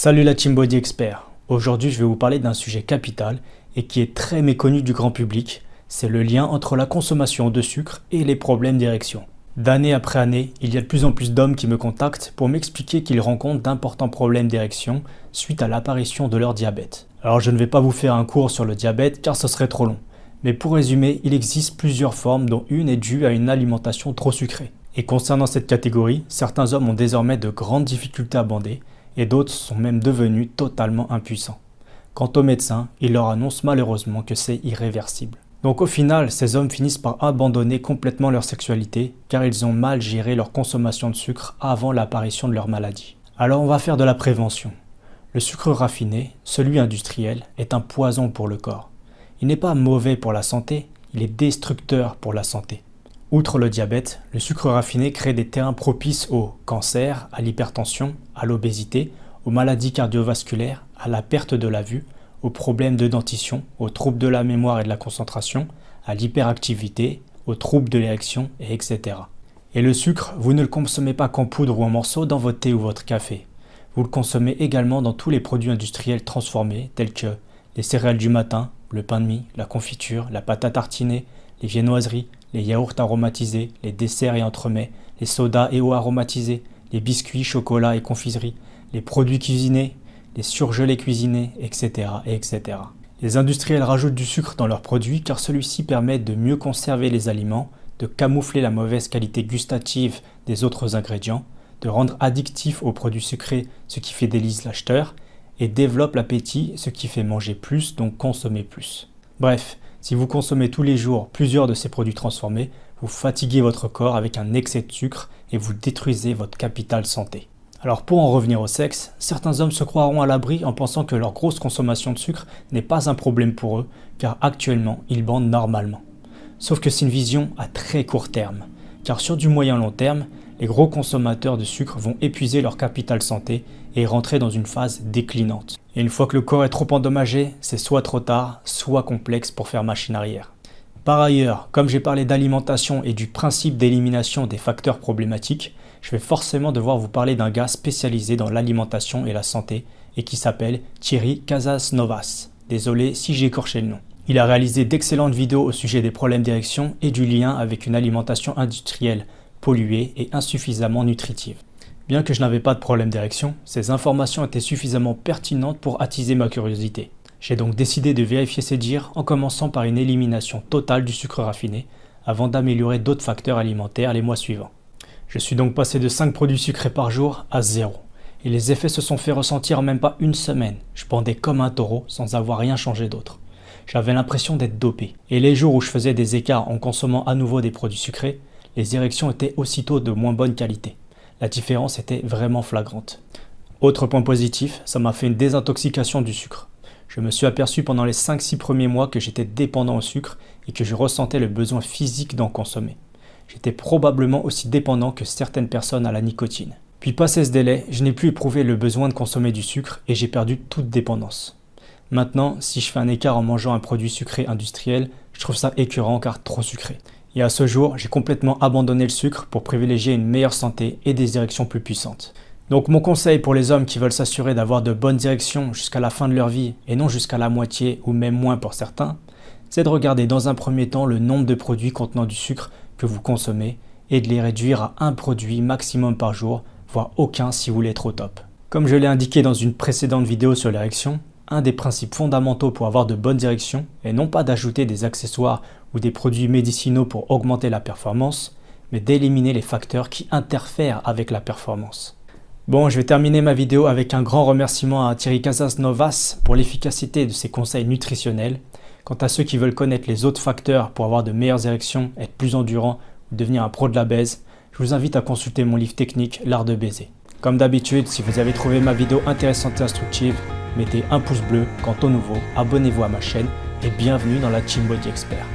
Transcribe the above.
Salut la Team Body Expert. Aujourd'hui je vais vous parler d'un sujet capital et qui est très méconnu du grand public, c'est le lien entre la consommation de sucre et les problèmes d'érection. D'année après année, il y a de plus en plus d'hommes qui me contactent pour m'expliquer qu'ils rencontrent d'importants problèmes d'érection suite à l'apparition de leur diabète. Alors je ne vais pas vous faire un cours sur le diabète car ce serait trop long. Mais pour résumer, il existe plusieurs formes dont une est due à une alimentation trop sucrée. Et concernant cette catégorie, certains hommes ont désormais de grandes difficultés à bander et d'autres sont même devenus totalement impuissants. Quant aux médecins, ils leur annoncent malheureusement que c'est irréversible. Donc au final, ces hommes finissent par abandonner complètement leur sexualité car ils ont mal géré leur consommation de sucre avant l'apparition de leur maladie. Alors on va faire de la prévention. Le sucre raffiné, celui industriel, est un poison pour le corps. Il n'est pas mauvais pour la santé, il est destructeur pour la santé. Outre le diabète, le sucre raffiné crée des terrains propices au cancer, à l'hypertension, à l'obésité, aux maladies cardiovasculaires, à la perte de la vue, aux problèmes de dentition, aux troubles de la mémoire et de la concentration, à l'hyperactivité, aux troubles de l'érection, etc. Et le sucre, vous ne le consommez pas qu'en poudre ou en morceaux dans votre thé ou votre café. Vous le consommez également dans tous les produits industriels transformés tels que les céréales du matin, le pain de mie, la confiture, la pâte à tartiner, les viennoiseries, les yaourts aromatisés, les desserts et entremets, les sodas et eaux aromatisés, les biscuits, chocolats et confiseries, les produits cuisinés, les surgelés cuisinés, etc., etc. Les industriels rajoutent du sucre dans leurs produits car celui-ci permet de mieux conserver les aliments, de camoufler la mauvaise qualité gustative des autres ingrédients, de rendre addictif aux produits sucrés, ce qui fidélise l'acheteur, et développe l'appétit, ce qui fait manger plus, donc consommer plus. Bref, si vous consommez tous les jours plusieurs de ces produits transformés, vous fatiguez votre corps avec un excès de sucre et vous détruisez votre capital santé. Alors pour en revenir au sexe, certains hommes se croiront à l'abri en pensant que leur grosse consommation de sucre n'est pas un problème pour eux, car actuellement ils bandent normalement. Sauf que c'est une vision à très court terme, car sur du moyen long terme, les gros consommateurs de sucre vont épuiser leur capital santé et rentrer dans une phase déclinante. Et une fois que le corps est trop endommagé, c'est soit trop tard, soit complexe pour faire machine arrière. Par ailleurs, comme j'ai parlé d'alimentation et du principe d'élimination des facteurs problématiques, je vais forcément devoir vous parler d'un gars spécialisé dans l'alimentation et la santé et qui s'appelle Thierry Casasnovas. Désolé si j'ai écorché le nom. Il a réalisé d'excellentes vidéos au sujet des problèmes d'érection et du lien avec une alimentation industrielle polluée et insuffisamment nutritive. Bien que je n'avais pas de problème d'érection, ces informations étaient suffisamment pertinentes pour attiser ma curiosité. J'ai donc décidé de vérifier ces dires en commençant par une élimination totale du sucre raffiné avant d'améliorer d'autres facteurs alimentaires les mois suivants. Je suis donc passé de 5 produits sucrés par jour à 0. Et les effets se sont fait ressentir en même pas une semaine. Je bandais comme un taureau sans avoir rien changé d'autre. J'avais l'impression d'être dopé. Et les jours où je faisais des écarts en consommant à nouveau des produits sucrés, les érections étaient aussitôt de moins bonne qualité. La différence était vraiment flagrante. Autre point positif, ça m'a fait une désintoxication du sucre. Je me suis aperçu pendant les 5-6 premiers mois que j'étais dépendant au sucre et que je ressentais le besoin physique d'en consommer. J'étais probablement aussi dépendant que certaines personnes à la nicotine. Puis passé ce délai, je n'ai plus éprouvé le besoin de consommer du sucre et j'ai perdu toute dépendance. Maintenant, si je fais un écart en mangeant un produit sucré industriel, je trouve ça écœurant car trop sucré. Et à ce jour, j'ai complètement abandonné le sucre pour privilégier une meilleure santé et des érections plus puissantes. Donc mon conseil pour les hommes qui veulent s'assurer d'avoir de bonnes érections jusqu'à la fin de leur vie et non jusqu'à la moitié ou même moins pour certains, c'est de regarder dans un premier temps le nombre de produits contenant du sucre que vous consommez et de les réduire à un produit maximum par jour, voire aucun si vous voulez être au top. Comme je l'ai indiqué dans une précédente vidéo sur l'érection, un des principes fondamentaux pour avoir de bonnes érections est non pas d'ajouter des accessoires ou des produits médicinaux pour augmenter la performance, mais d'éliminer les facteurs qui interfèrent avec la performance. Bon, je vais terminer ma vidéo avec un grand remerciement à Thierry Casasnovas pour l'efficacité de ses conseils nutritionnels. Quant à ceux qui veulent connaître les autres facteurs pour avoir de meilleures érections, être plus endurant ou devenir un pro de la baise, je vous invite à consulter mon livre technique L'Art de baiser. Comme d'habitude, si vous avez trouvé ma vidéo intéressante et instructive, mettez un pouce bleu. Quant au nouveau, abonnez-vous à ma chaîne et bienvenue dans la Team Body Expert.